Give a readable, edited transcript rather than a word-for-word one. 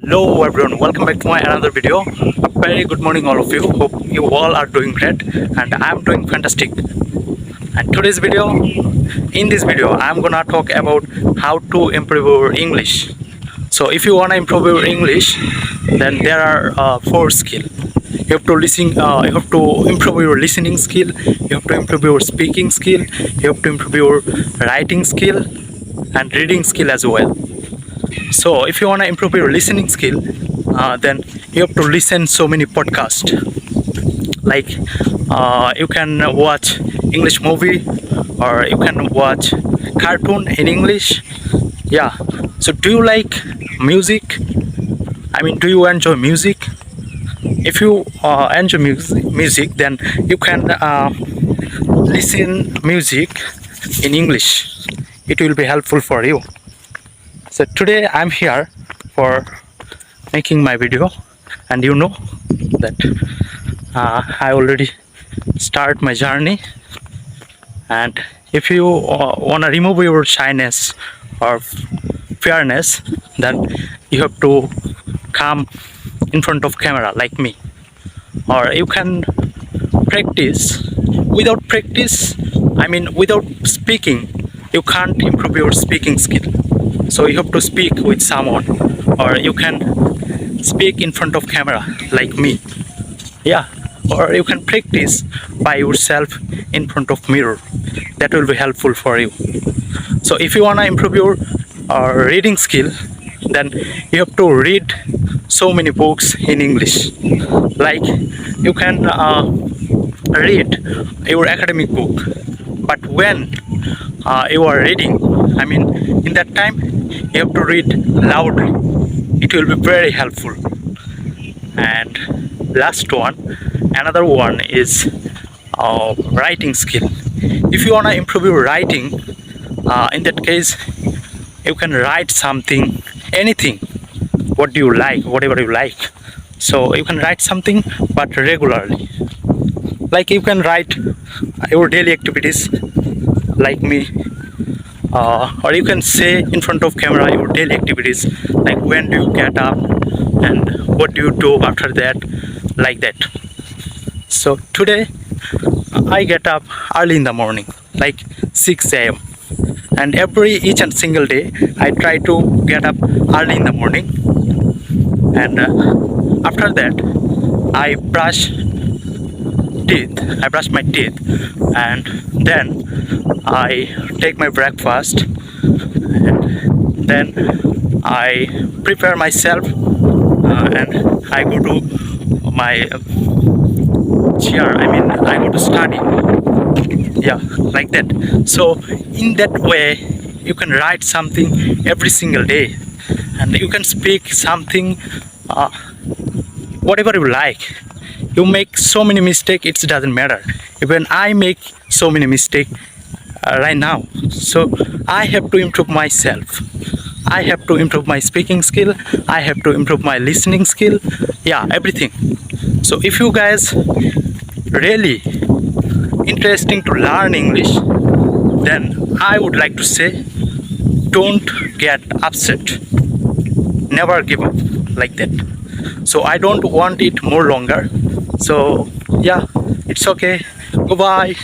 Hello everyone, welcome back to my another video. A very good morning all of you. Hope you all are doing great and I'm doing fantastic. And in this video I'm gonna talk about how to improve your English. So if you wanna improve your English, then there are four skills. You have to listen. You have to improve your listening skill. You have to improve your speaking skill. You have to improve your writing skill and reading skill as well. So if you want to improve your listening skill, then you have to listen so many podcasts. Like you can watch English movie or you can watch cartoon in English. Yeah. So do you like music? I mean, do you enjoy music? If you enjoy music, then you can listen music in English. It will be helpful for you. So today I'm here for making my video, and you know that I already start my journey. And if you wanna remove your shyness or fearness, then you have to come in front of camera like me, or you can practice. Without practice, I mean without speaking, you can't improve your speaking skill. So you have to speak with someone, or you can speak in front of camera like me. Yeah, or you can practice by yourself in front of mirror. That will be helpful for you. So if you want to improve your reading skill, then you have to read so many books in English. Like you can read your academic book, but when you are reading, I mean in that time you have to read loudly. It will be very helpful. And another one is writing skill. If you want to improve your writing, in that case you can write something, anything, what do you like, whatever you like. So you can write something, but regularly. Like you can write your daily activities like me, or you can say in front of camera your daily activities, like when do you get up and what do you do after that, like that. So today I get up early in the morning, like 6 a.m. and each and single day I try to get up early in the morning. And after that I brush my teeth, and then I take my breakfast, and then I prepare myself, and I go to my chair. I mean, I go to study. Yeah, like that. So in that way, you can write something every single day, and you can speak something, whatever you like. You make so many mistakes, it doesn't matter. Even I make so many mistakes right now. So I have to improve myself. I have to improve my speaking skill. I have to improve my listening skill. Yeah, everything. So if you guys really interesting to learn English, then I would like to say, don't get upset. Never give up like that. So I don't want it more longer. So yeah, it's okay. Goodbye.